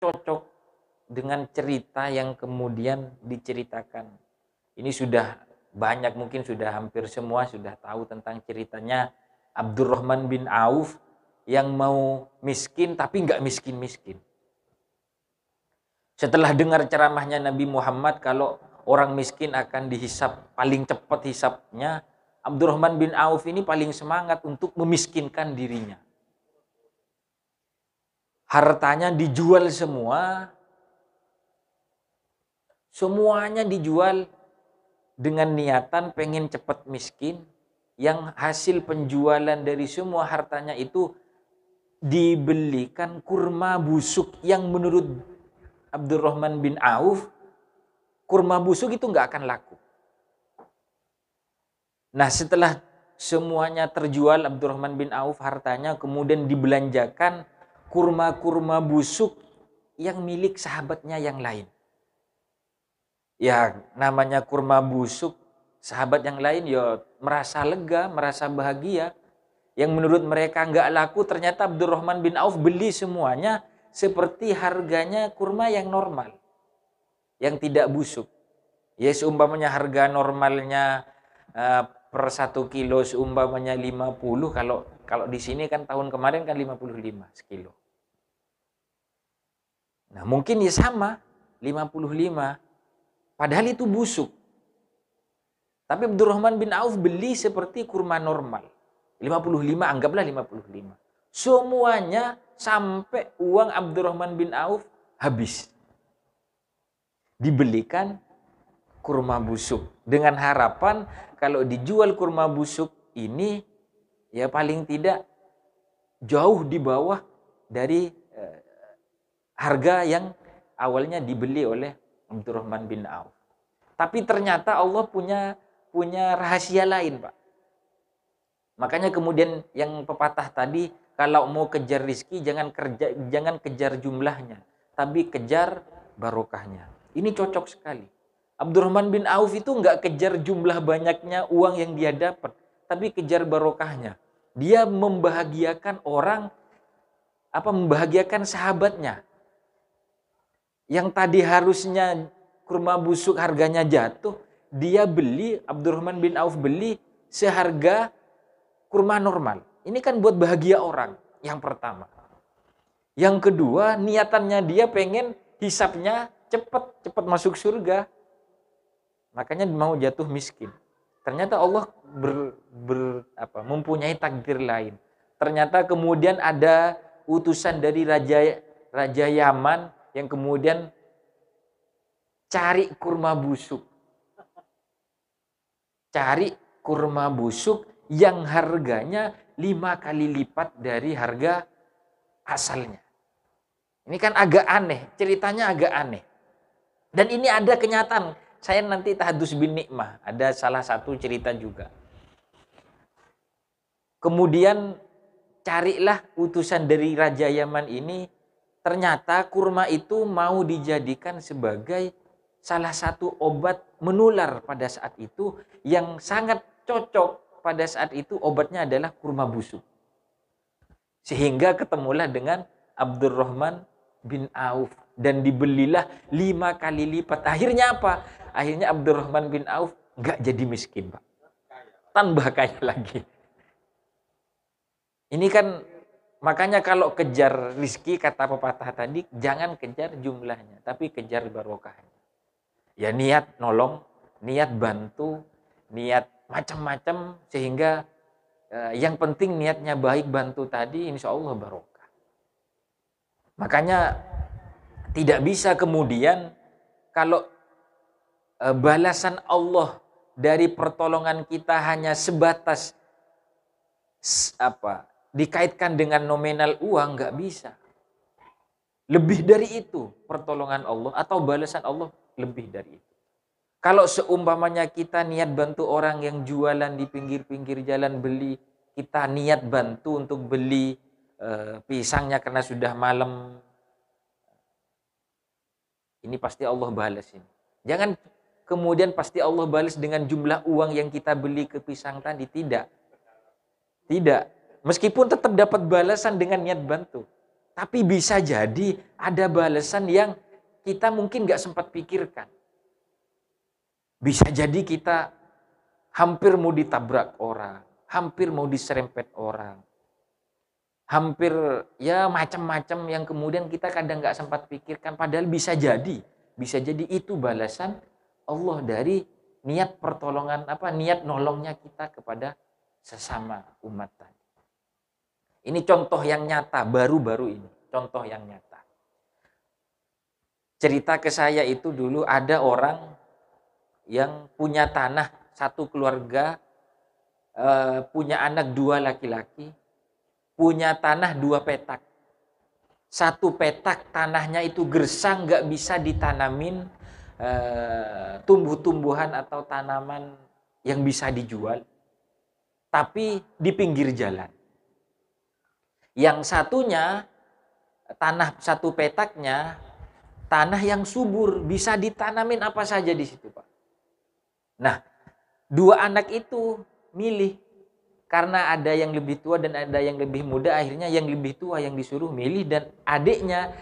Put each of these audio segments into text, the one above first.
cocok dengan cerita yang kemudian diceritakan. Ini sudah banyak, mungkin sudah hampir semua sudah tahu tentang ceritanya Abdurrahman bin Auf yang mau miskin tapi nggak miskin-miskin. Setelah dengar ceramahnya Nabi Muhammad kalau orang miskin akan dihisap paling cepat hisapnya, Abdurrahman bin Auf ini paling semangat untuk memiskinkan dirinya. Hartanya dijual semua, semuanya dijual dengan niatan pengen cepat miskin, yang hasil penjualan dari semua hartanya itu dibelikan kurma busuk yang menurut Abdurrahman bin Auf, kurma busuk itu nggak akan laku. Nah, setelah semuanya terjual Abdurrahman bin Auf hartanya, kemudian dibelanjakan kurma-kurma busuk yang milik sahabatnya yang lain. Ya, namanya kurma busuk, sahabat yang lain ya merasa lega, merasa bahagia. Yang menurut mereka nggak laku, ternyata Abdurrahman bin Auf beli semuanya seperti harganya kurma yang normal, yang tidak busuk. Ya, seumpamanya harga normalnya per 1 kilo seumpamanya 50, kalau di sini kan tahun kemarin kan 55 sekilo. Nah, mungkin ya sama 55, padahal itu busuk. Tapi Abdurrahman bin Auf beli seperti kurma normal. 55, anggaplah 55. Semuanya sampai uang Abdurrahman bin Auf habis. Dibelikan kurma busuk. Dengan harapan kalau dijual kurma busuk ini, ya paling tidak jauh di bawah dari harga yang awalnya dibeli oleh Abdurrahman bin Auf. Tapi ternyata Allah punya rahasia lain, Pak. Makanya kemudian yang pepatah tadi, kalau mau kejar rizki jangan kejar jumlahnya, tapi kejar barokahnya. Ini cocok sekali. Abdurrahman bin Auf itu nggak kejar jumlah banyaknya uang yang dia dapat, tapi kejar barokahnya. Dia membahagiakan orang, membahagiakan sahabatnya. Yang tadi harusnya kurma busuk harganya jatuh, dia beli, Abdurrahman bin Auf beli seharga kurma normal. Ini kan buat bahagia orang, yang pertama. Yang kedua, niatannya dia pengen hisapnya cepat masuk surga. Makanya mau jatuh miskin. Ternyata Allah mempunyai takdir lain. Ternyata kemudian ada utusan dari Raja Yaman yang kemudian cari kurma busuk. Cari kurma busuk yang harganya 5 kali lipat dari harga asalnya. Ini kan agak aneh, ceritanya agak aneh. Dan ini ada kenyataan. Saya nanti tahadus bin nikmah, ada salah satu cerita juga. Kemudian carilah utusan dari Raja Yaman ini, ternyata kurma itu mau dijadikan sebagai salah satu obat menular pada saat itu, yang sangat cocok pada saat itu obatnya adalah kurma busuk. Sehingga ketemulah dengan Abdurrahman bin Auf dan dibelilah 5 kali lipat. Akhirnya apa? Akhirnya Abdurrahman bin Auf nggak jadi miskin, Pak. Tambah kaya lagi. Ini kan makanya kalau kejar rizki, kata pepatah tadi, jangan kejar jumlahnya, tapi kejar barokahnya. Ya niat nolong, niat bantu, niat macam-macam, sehingga yang penting niatnya baik, bantu tadi, insya Allah barokah. Makanya tidak bisa kemudian kalau balasan Allah dari pertolongan kita hanya sebatas dikaitkan dengan nominal uang, nggak bisa. Lebih dari itu pertolongan Allah atau balasan Allah, lebih dari itu. Kalau seumpamanya kita niat bantu orang yang jualan di pinggir-pinggir jalan, kita niat bantu untuk beli pisangnya karena sudah malam, ini pasti Allah balas ini. Jangan kemudian pasti Allah balas dengan jumlah uang yang kita beli ke pisang tadi. Tidak. Meskipun tetap dapat balasan dengan niat bantu. Tapi bisa jadi ada balasan yang kita mungkin nggak sempat pikirkan. Bisa jadi kita hampir mau ditabrak orang, hampir mau diserempet orang, hampir ya macam-macam yang kemudian kita kadang nggak sempat pikirkan. Padahal bisa jadi itu balasan Allah dari niat pertolongan niat nolongnya kita kepada sesama umat tadi. Ini contoh yang nyata baru-baru ini, contoh yang nyata. Cerita ke saya itu dulu ada orang yang punya tanah, satu keluarga, punya anak 2 laki-laki, punya tanah 2 petak. 1 petak tanahnya itu gersang, nggak bisa ditanamin tumbuh-tumbuhan atau tanaman yang bisa dijual, tapi di pinggir jalan. Yang satunya, tanah 1 petaknya, tanah yang subur, bisa ditanamin apa saja di situ, Pak. Nah, 2 anak itu milih. Karena ada yang lebih tua dan ada yang lebih muda, akhirnya yang lebih tua yang disuruh milih dan adiknya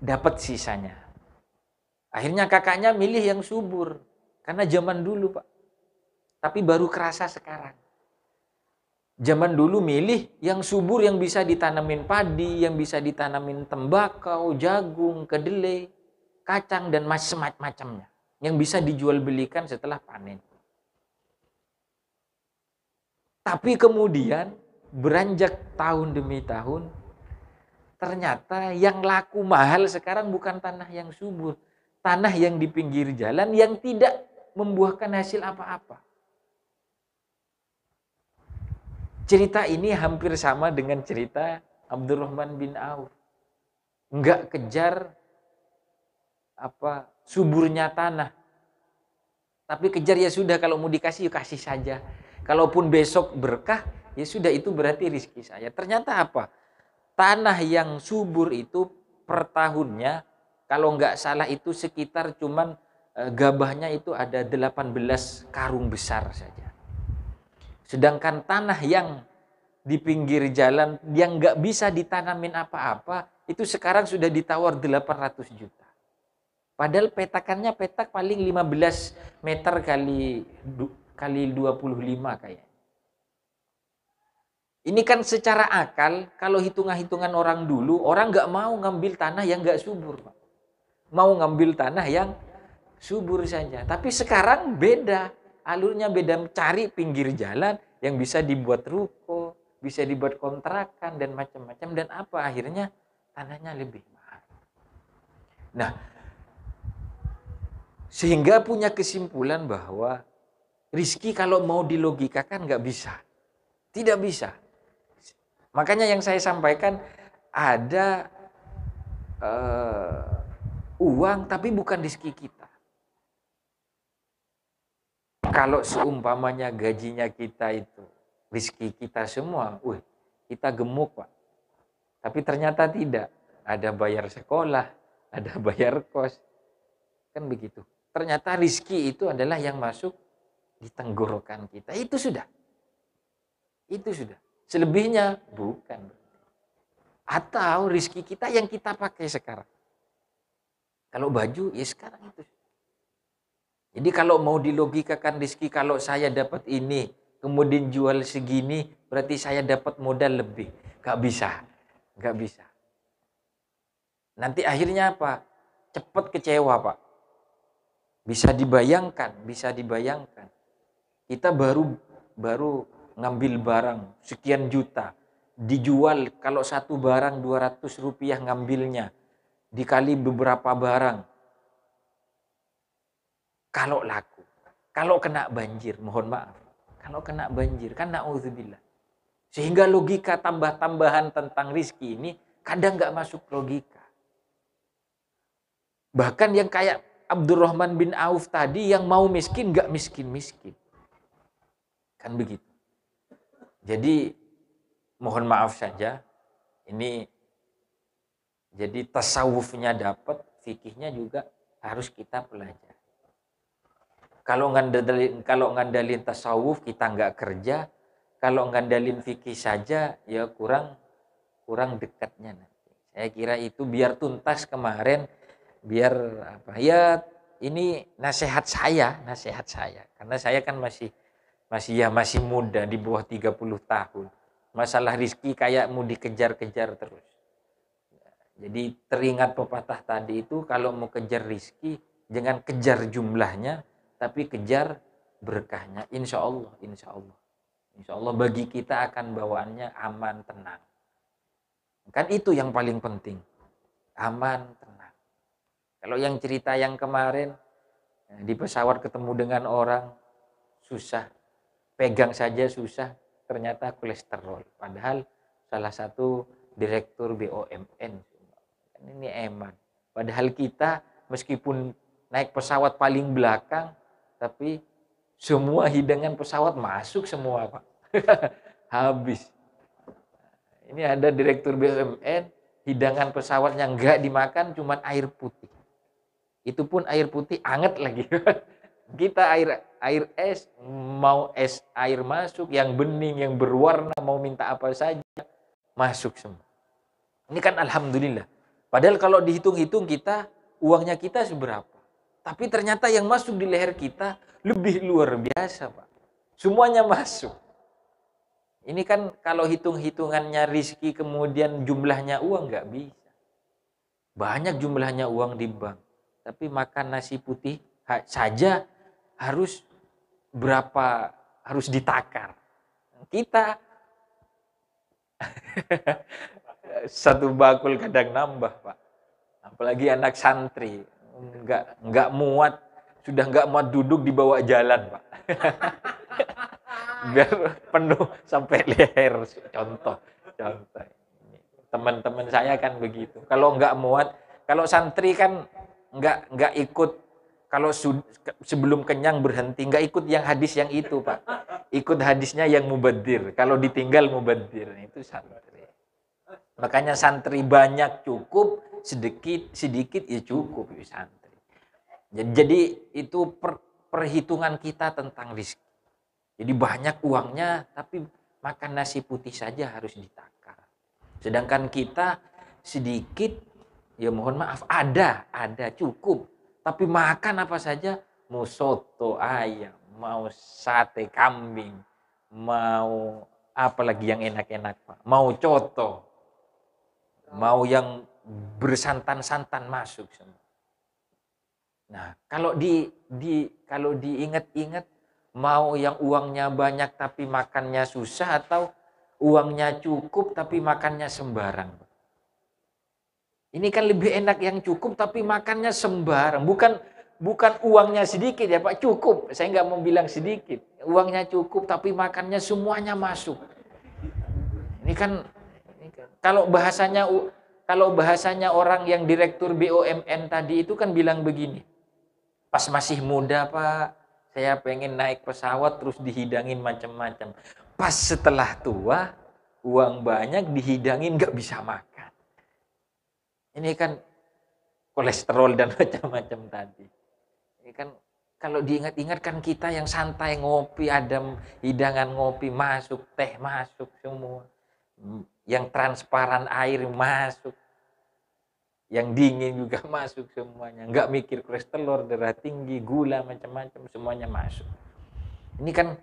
dapat sisanya. Akhirnya kakaknya milih yang subur. Karena zaman dulu, Pak. Tapi baru kerasa sekarang. Zaman dulu milih yang subur, yang bisa ditanamin padi, yang bisa ditanamin tembakau, jagung, kedelai, kacang, dan macam-macamnya. Yang bisa dijual belikan setelah panen. Tapi kemudian beranjak tahun demi tahun, ternyata yang laku mahal sekarang bukan tanah yang subur. Tanah yang di pinggir jalan yang tidak membuahkan hasil apa-apa. Cerita ini hampir sama dengan cerita Abdurrahman bin Auf. Enggak kejar suburnya tanah. Tapi kejar ya sudah, kalau mau dikasih ya kasih saja. Kalaupun besok berkah, ya sudah, itu berarti rezeki saya. Ternyata apa? Tanah yang subur itu per tahunnya, kalau enggak salah itu sekitar cuman gabahnya itu ada 18 karung besar saja. Sedangkan tanah yang di pinggir jalan yang nggak bisa ditanamin apa-apa, itu sekarang sudah ditawar 800 juta. Padahal petakannya petak paling 15 meter kali 25 kayak. Ini kan secara akal, kalau hitungan-hitungan orang dulu, orang nggak mau ngambil tanah yang nggak subur, Pak. Mau ngambil tanah yang subur saja. Tapi sekarang beda. Alurnya beda, cari pinggir jalan yang bisa dibuat ruko, bisa dibuat kontrakan dan macam-macam, dan apa akhirnya tanahnya lebih mahal. Nah, sehingga punya kesimpulan bahwa rizki kalau mau dilogikakan nggak bisa, tidak bisa. Makanya yang saya sampaikan, ada uang tapi bukan rizki kita. Kalau seumpamanya gajinya kita itu rizki kita semua, kita gemuk, Pak. Tapi ternyata tidak. Ada bayar sekolah, ada bayar kos. Kan begitu. Ternyata rizki itu adalah yang masuk di tenggorokan kita. Itu sudah. Itu sudah. Selebihnya bukan. Atau rizki kita yang kita pakai sekarang. Kalau baju, ya sekarang itu. Jadi kalau mau dilogikakan rizki, kalau saya dapat ini, kemudian jual segini, berarti saya dapat modal lebih. Gak bisa. Gak bisa. Nanti akhirnya apa? Cepat kecewa, Pak. Bisa dibayangkan. Kita baru ngambil barang sekian juta. Dijual, kalau satu barang 200 rupiah ngambilnya. Dikali beberapa barang. Kalau laku, kalau kena banjir, mohon maaf. Kalau kena banjir, kan na'udzubillah. Sehingga logika tambah-tambahan tentang rizki ini kadang nggak masuk logika. Bahkan yang kayak Abdurrahman bin Auf tadi, yang mau miskin nggak miskin-miskin. Kan begitu. Jadi mohon maaf saja, ini jadi tasawufnya dapat, fikihnya juga harus kita pelajari. Kalau ngandalin tasawuf kita nggak kerja, kalau ngandalin fikih saja ya kurang dekatnya nanti. Saya kira itu biar tuntas kemarin, biar apa ya, ini nasihat saya karena saya kan masih muda, di bawah 30 tahun. Masalah rizki kayak mau dikejar-kejar terus. Jadi teringat pepatah tadi itu, kalau mau kejar rizki jangan kejar jumlahnya, tapi kejar berkahnya. Insya Allah bagi kita akan bawaannya aman, tenang. Kan itu yang paling penting, aman, tenang. Kalau yang cerita yang kemarin, di pesawat ketemu dengan orang, susah, pegang saja susah, ternyata kolesterol. Padahal salah satu direktur BUMN, ini eman. Padahal kita meskipun naik pesawat paling belakang, tapi semua hidangan pesawat masuk semua, Pak. Habis. Ini ada direktur BUMN, hidangan pesawatnya enggak dimakan, cuman air putih. Itu pun air putih anget lagi. Kita air es, mau es air masuk, yang bening, yang berwarna, mau minta apa saja, masuk semua. Ini kan alhamdulillah. Padahal kalau dihitung-hitung kita, uangnya kita seberapa. Tapi ternyata yang masuk di leher kita lebih luar biasa, Pak. Semuanya masuk. Ini kan kalau hitung-hitungannya rizki kemudian jumlahnya uang nggak bisa. Banyak jumlahnya uang di bank. Tapi makan nasi putih saja harus berapa, harus ditakar. Kita satu bakul kadang nambah, Pak. Apalagi anak santri, nggak muat, sudah nggak muat duduk di bawah jalan, Pak. Biar penuh sampai leher. Contoh. Teman-teman saya kan begitu. Kalau nggak muat, kalau santri kan nggak ikut, kalau sebelum kenyang berhenti, nggak ikut yang hadis yang itu, Pak. Ikut hadisnya yang mubadir. Kalau ditinggal mubadir, itu santri. Makanya santri banyak cukup, sedikit ya cukup ya santri. Jadi itu perhitungan kita tentang rizki. Jadi banyak uangnya, tapi makan nasi putih saja harus ditakar. Sedangkan kita sedikit, ya mohon maaf, ada cukup. Tapi makan apa saja, mau soto ayam, mau sate kambing, mau apalagi yang enak-enak, Pak. Mau coto, mau yang bersantan-santan masuk semua. Nah, kalau diingat-ingat, mau yang uangnya banyak tapi makannya susah, atau uangnya cukup tapi makannya sembarang. Ini kan lebih enak yang cukup tapi makannya sembarang. Bukan uangnya sedikit ya Pak, cukup. Saya nggak mau bilang sedikit. Uangnya cukup tapi makannya semuanya masuk. Ini kan kalau bahasanya orang yang direktur BUMN tadi itu kan bilang begini. Pas masih muda, Pak, saya pengen naik pesawat terus dihidangin macam-macam. Pas setelah tua, uang banyak dihidangin nggak bisa makan. Ini kan kolesterol dan macam-macam tadi. Ini kan kalau diingat-ingat kan kita yang santai ngopi, ada hidangan ngopi masuk, teh masuk semua. Yang transparan air masuk. Yang dingin juga masuk semuanya. Nggak mikir kolesterol, darah tinggi, gula, macam-macam, semuanya masuk. Ini kan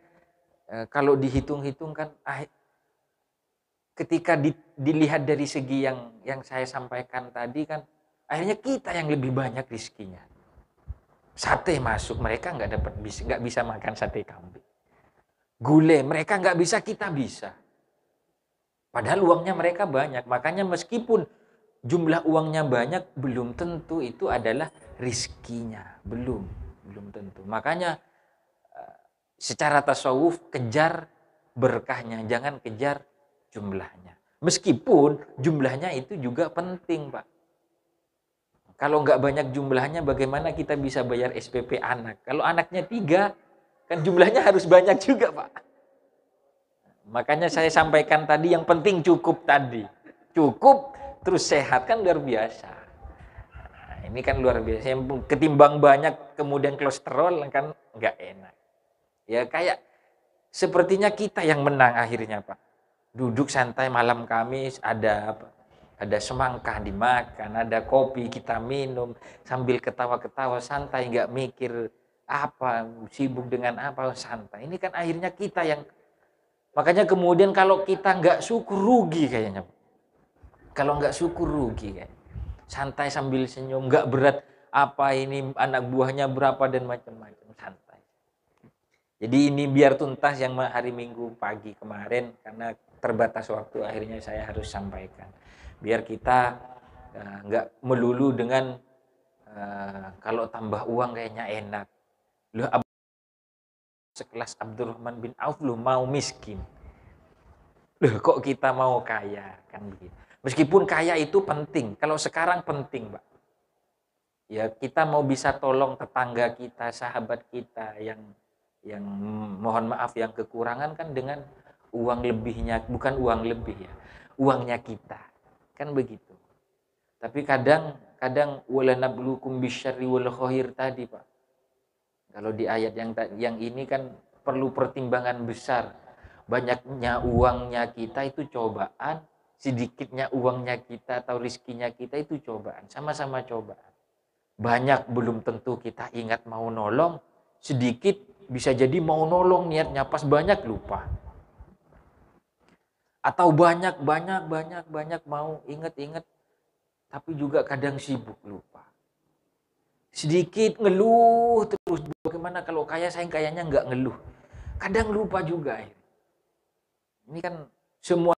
kalau dihitung-hitung kan, ketika dilihat dari segi yang saya sampaikan tadi kan, akhirnya kita yang lebih banyak rizkinya. Sate masuk, mereka nggak bisa makan sate kambing. Gulai, mereka nggak bisa, kita bisa. Padahal uangnya mereka banyak. Makanya meskipun jumlah uangnya banyak, belum tentu itu adalah rizkinya. Belum tentu. Makanya secara tasawuf kejar berkahnya, jangan kejar jumlahnya. Meskipun jumlahnya itu juga penting, Pak. Kalau nggak banyak jumlahnya, bagaimana kita bisa bayar SPP anak? Kalau anaknya 3, kan jumlahnya harus banyak juga, Pak. Makanya saya sampaikan tadi, yang penting cukup tadi. Cukup, terus sehat, kan luar biasa. Nah, ini kan luar biasa. Ketimbang banyak, kemudian kolesterol, kan nggak enak. Ya kayak, sepertinya kita yang menang akhirnya, Pak. Duduk santai malam Kamis, ada apa? Ada semangka dimakan, ada kopi kita minum sambil ketawa-ketawa santai, nggak mikir apa, sibuk dengan apa, santai. Ini kan akhirnya kita yang, makanya kemudian kalau kita nggak syukur rugi kayaknya. Kalau nggak syukur rugi kayak. Santai sambil senyum, nggak berat apa ini anak buahnya berapa dan macam-macam, santai. Jadi ini biar tuntas yang hari Minggu pagi kemarin, karena terbatas waktu akhirnya saya harus sampaikan. Biar kita nggak melulu dengan kalau tambah uang kayaknya enak. Loh, sekelas Abdurrahman bin Auf lu mau miskin. Loh, kok kita mau kaya, kan begitu. Meskipun kaya itu penting, kalau sekarang penting, Pak. Ya, kita mau bisa tolong tetangga kita, sahabat kita yang mohon maaf yang kekurangan kan dengan uang lebihnya, bukan uang lebih ya, uangnya kita. Kan begitu. Tapi kadang wala nabluukum bisyarri wal khair tadi, Pak. Kalau di ayat yang ini kan perlu pertimbangan besar. Banyaknya uangnya kita itu cobaan, sedikitnya uangnya kita atau rizkinya kita itu cobaan, sama-sama cobaan. Banyak belum tentu kita ingat mau nolong, sedikit bisa jadi mau nolong niatnya, pas banyak lupa. Atau banyak mau ingat-ingat, tapi juga kadang sibuk lupa. Sedikit ngeluh terus, bagaimana kalau kaya, saya kayaknya nggak ngeluh. Kadang lupa juga. Ini kan semua